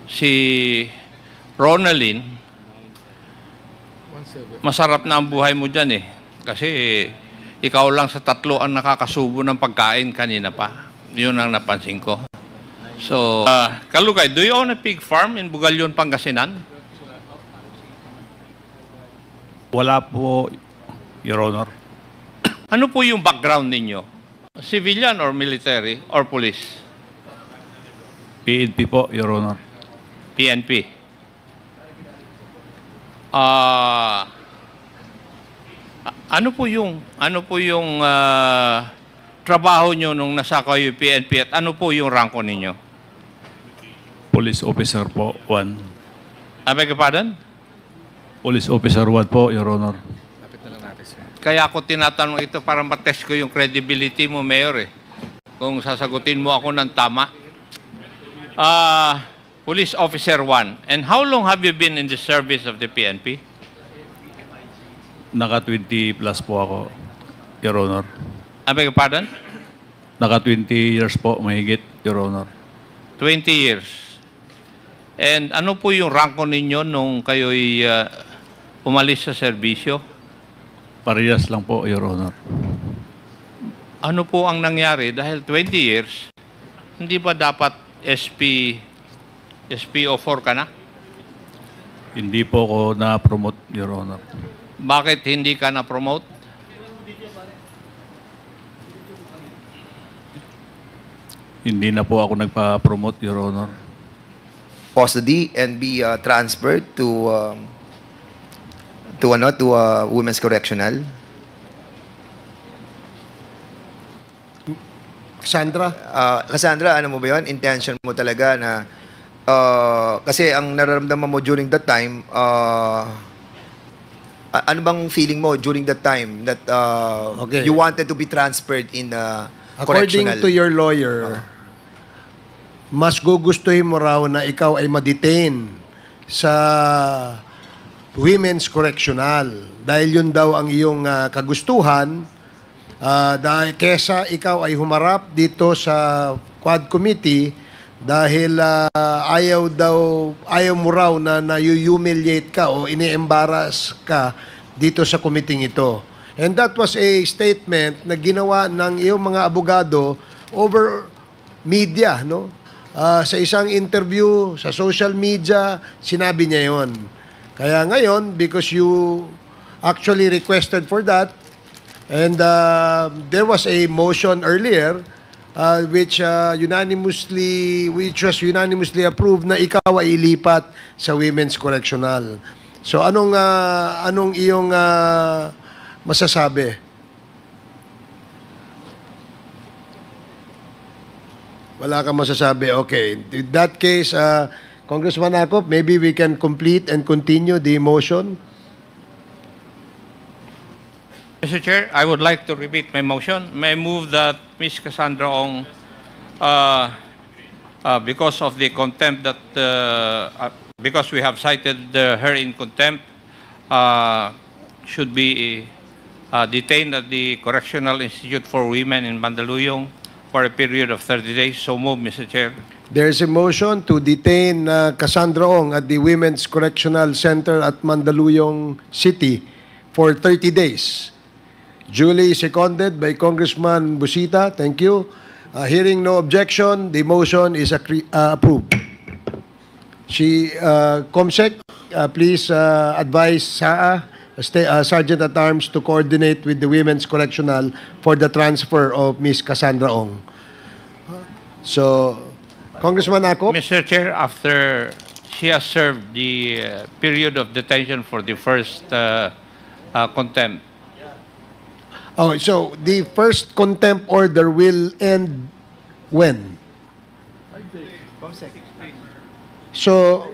si Ronaldin, masarap na ang buhay mo dyan eh. Kasi ikaw lang sa tatlo ang nakakasubo ng pagkain kanina pa. Yun ang napansin ko. So, Kalugay, do you own a pig farm in Bugalyon, Pangasinan? Wala po, Your Honor. Ano po yung background ninyo? Civilian or military or police? PNP po, Your Honor. PNP. Ano po yung trabaho nyo nung nasa kayo PNP at ano po yung ranko ninyo? Police Officer po, 1. I beg your pardon? Police Officer 1 po, Your Honor. Kaya ako tinatanong ito para matest ko yung credibility mo, Mayor eh. Kung sasagutin mo ako ng tama. Police Officer 1. And how long have you been in the service of the PNP? Naka 20 plus po ako, Your Honor. I beg your pardon? Naka 20 years po, mahigit, Your Honor. 20 years. And ano po yung ranko ninyo nung kayo'y umalis sa serbisyo? Parehas lang po, Your Honor. Ano po ang nangyari? Dahil 20 years, hindi ba dapat SPO4 ka na? Hindi po ako na-promote, Your Honor. Bakit hindi ka na-promote? Hindi na po ako nagpa-promote, Your Honor. Custody and be transferred to Women's Correctional. Cassandra, ano mo ba yun? Intention mo talaga na kasi ang nararamdaman mo during that time, ano bang feeling mo during that time that Okay. you wanted to be transferred in According correctional? to your lawyer, mas gugustuhin mo raw na ikaw ay ma-detain sa Women's Correctional dahil yun daw ang iyong kagustuhan dahil kesa ikaw ay humarap dito sa Quad Committee dahil ayaw mo raw na na-humiliate ka o ini-embarrass ka dito sa committee ito. And that was a statement na ginawa ng iyong mga abogado over media, no? Sa isang interview sa social media, sinabi niya yon. Kaya ngayon, because you actually requested for that, and there was a motion earlier which was unanimously approved na ikaw ay ilipat sa Women's Correctional. So anong iyong masasabi? Wala kang masasabi. Okay. In that case, Congressman Acop, maybe we can complete and continue the motion. Mr. Chair, I would like to repeat my motion. May I move that Ms. Cassandra Ong, because of the contempt that, because we have cited her in contempt, should be detained at the Correctional Institute for Women in Mandaluyong for a period of 30 days. So move, Mr. Chair. There is a motion to detain Cassandra Ong at the Women's Correctional Center at Mandaluyong City for 30 days. Duly seconded by Congressman Busita. Thank you. Hearing no objection, the motion is approved. Comsec, please advise SAA, Sergeant at Arms, to coordinate with the Women's Correctional for the transfer of Ms. Cassandra Ong. So, Congressman Acop? Mr. Chair, after she has served the period of detention for the first contempt, Oh, so the first contempt order will end when? So,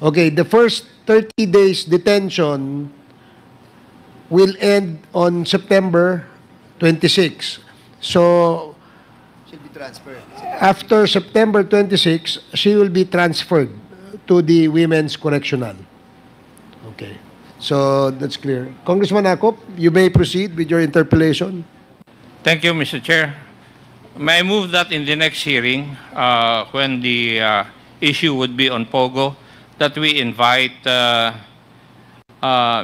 okay, the first 30 days detention will end on September 26. So, Should be transferred. after September 26, she will be transferred to the Women's Correctional. Okay. So, that's clear. Congressman Acop, you may proceed with your interpellation. thank you, Mr. Chair. May I move that in the next hearing, when the issue would be on Pogo, that we invite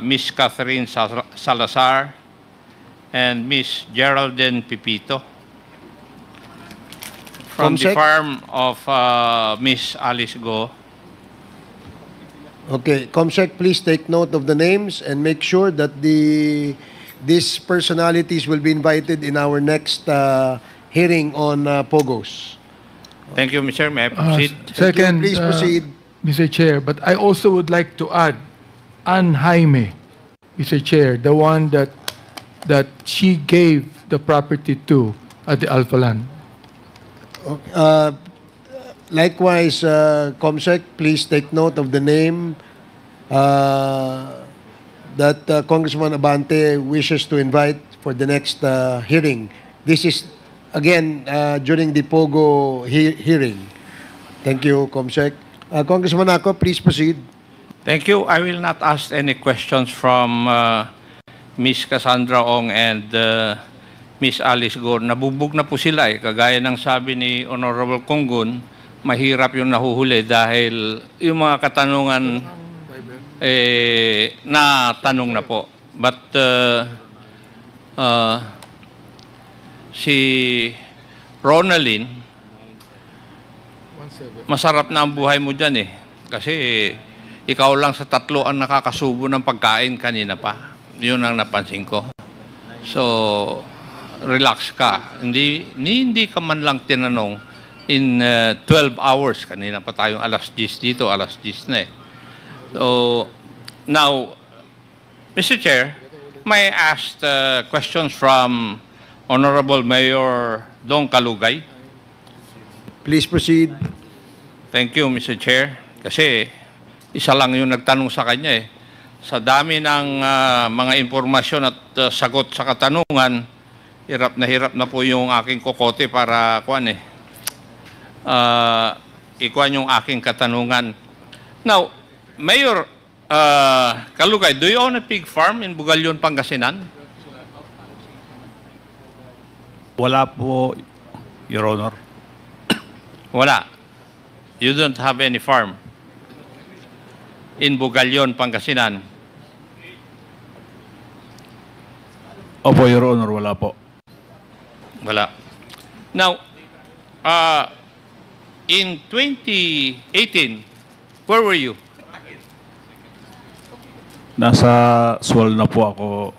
Miss Catherine Salazar and Miss Geraldine Pipito from the Comsec? farm of Miss Alice Go. Okay, Comsec, please take note of the names and make sure that these personalities will be invited in our next hearing on Pogos. Thank you, Mr. May I proceed? Second, Please proceed. Mr. Chair, but I also would like to add Ann Jaime, Mr. Chair, the one that she gave the property to at the Alpha Land. Likewise, Comsec, please take note of the name that Congressman Abante wishes to invite for the next hearing. This is, again, during the Pogo hearing. Thank you, Comsec. Congressman Ako, please proceed. Thank you. I will not ask any questions from Miss Cassandra Ong and Miss Alice Go. Nabubog na po sila eh. Kagaya ng sabi ni Honorable Konggun, mahirap yung nahuhuli dahil yung mga katanungan na tanong na po. But si Ronaldin, masarap na ang buhay mo dyan eh. Kasi ikaw lang sa tatlo ang nakakasubo ng pagkain kanina pa. Yun ang napansin ko. So, relax ka. Hindi ka man lang tinanong in 12 hours. Kanina pa tayong alas 10 dito, alas 10 na eh. So, now, Mr. Chair, may I ask questions from Honorable Mayor Dong Kalugay? Please proceed. Thank you, Mr. Chair. Kasi isa lang yung nagtanong sa kanya eh. Sa dami ng mga impormasyon at sagot sa katanungan, hirap na po yung aking kokote para ikuan yung aking katanungan. Now, Mayor Kalugay, do you own a pig farm in Bugalyon, Pangasinan? Wala po, Your Honor. Wala. You don't have any farm in Bugalyon, Pangasinan? Opo, Your Honor, wala po. Wala. Now, in 2018, where were you? Nasa Sual na po ako,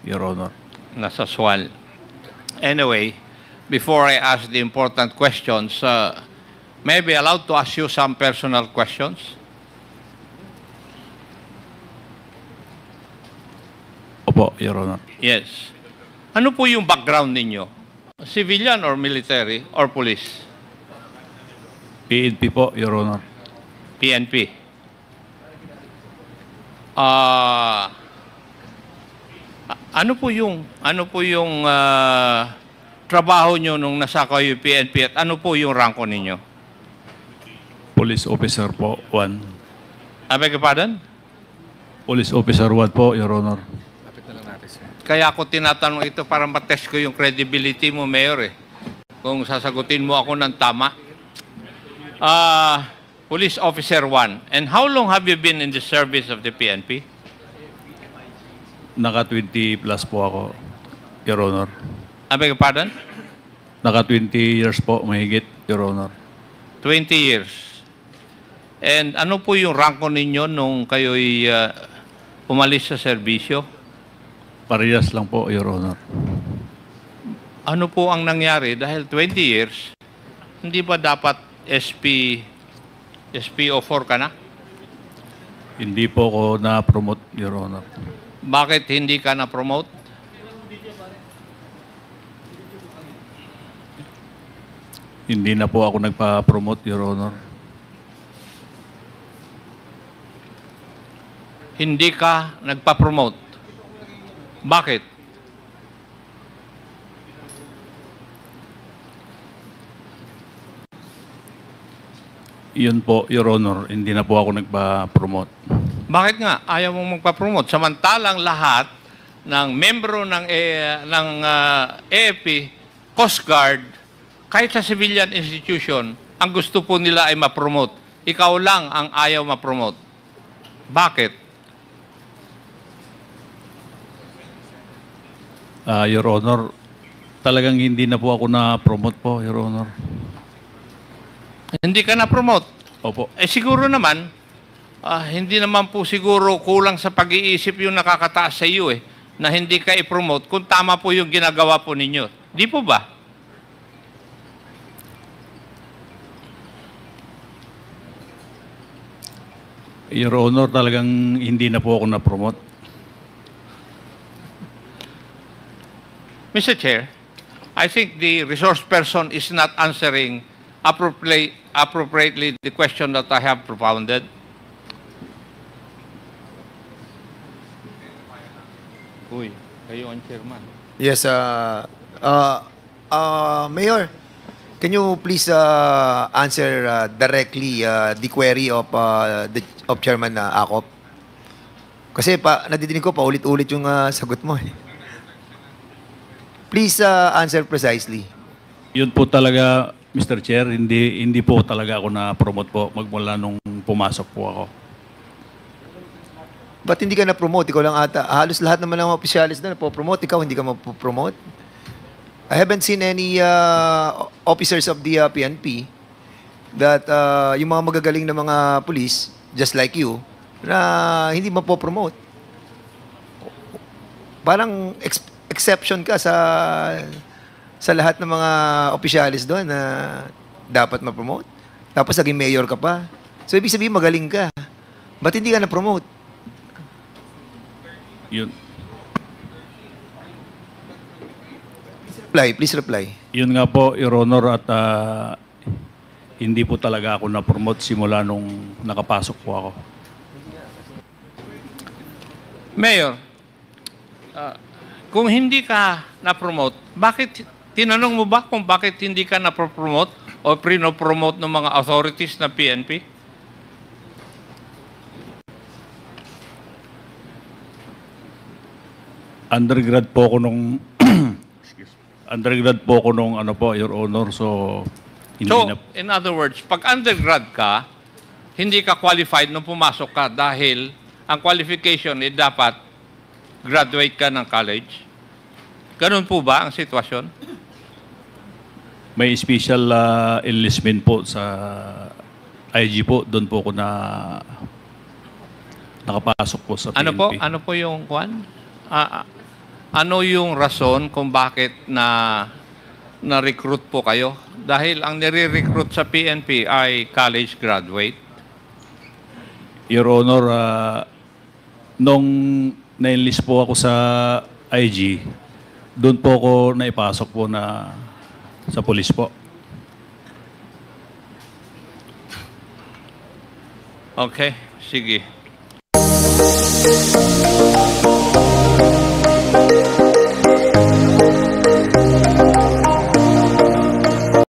Your Honor. Nasa Sual. Anyway, before I ask the important questions, may I be allowed to ask you some personal questions? Opo, Your Honor. Yes. Ano po yung background ninyo? Civilian or military or police? PNP po, Your Honor. PNP. Ano po yung trabaho nyo nung nasa kayo yung PNP at ano po yung ranko ninyo? Police Officer po, 1. I beg your pardon? Police Officer 1 po, Your Honor. Kaya ako tinatanong ito para matest ko yung credibility mo, Mayor eh. Kung sasagutin mo ako ng tama. Police Officer 1. And how long have you been in the service of the PNP? Naka 20 plus po ako, Your Honor. I beg your pardon? Naka 20 years po, mahigit, Your Honor. 20 years. And ano po yung ranko ninyo nung kayo'y umalis sa serbisyo? Parehas lang po, Your Honor. Ano po ang nangyari? Dahil 20 years, hindi ba dapat SPO4 ka na? Hindi po ako na-promote, Your Honor. Bakit hindi ka na-promote? Hindi na po ako nagpa-promote, Your Honor. Hindi ka nagpa-promote. Bakit? Yun po, Your Honor, hindi na po ako nagpa-promote. Bakit nga ayaw mong magpa-promote? Samantalang lahat ng membro ng AFP, Coast Guard, kahit sa civilian institution, ang gusto po nila ay ma-promote. ikaw lang ang ayaw ma-promote. Bakit? Your Honor, talagang hindi na po ako na-promote po, Your Honor. Hindi ka na-promote. Opo. Siguro naman, hindi naman po siguro kulang sa pag-iisip yung nakakataas sa iyo na hindi ka i-promote kung tama po yung ginagawa po ninyo. Di po ba? Your Honor, talagang hindi na po ako na-promote. Mr. Chair, I think the resource person is not answering appropriately the question that I have propounded. Uy, kayo ang chairman. Yes, Mayor, can you please answer directly the query of Chairman Acop? Kasi nadidinig ko paulit-ulit yung sagot mo. Please answer precisely. Yun po talaga, Mr. Chair, hindi po talaga ako na-promote po magmula nung pumasok po ako. Ba't hindi ka na-promote? Ikaw lang ata. Halos lahat naman ng mga opisyalis na po-promote. Ikaw hindi ka ma-promote. I haven't seen any officers of the PNP that yung mga magagaling na mga police, just like you, na hindi mapopromote. Parang exception ka sa lahat ng mga opisyalis doon na dapat ma-promote. Tapos naging mayor ka pa. So, ibig sabihin, magaling ka. Ba't hindi ka na-promote? Yun, Please reply. yun nga po, Your Honor, at hindi po talaga ako na-promote simula nung nakapasok po ako. Mayor, kung hindi ka na-promote, bakit, tinanong mo ba kung bakit hindi ka na-promote o prino-promote ng mga authorities na PNP? Undergrad po ako nung undergrad po ako nung ano po, Your Honor, so hindi So, na in other words, pag undergrad ka, hindi ka qualified nung pumasok ka dahil ang qualification ay dapat graduate ka ng college. Ganun po ba ang sitwasyon? may special enlistment po sa IG po, doon po ako nakapasok po sa PNP. Ano po? Ano po yung kwan? Ano yung rason kung bakit na-recruit po kayo? Dahil ang nire-recruit sa PNP ay college graduate. Your Honor, nung na-enlist po ako sa IG, doon po ako naipasok po sa police po. Okay, sige.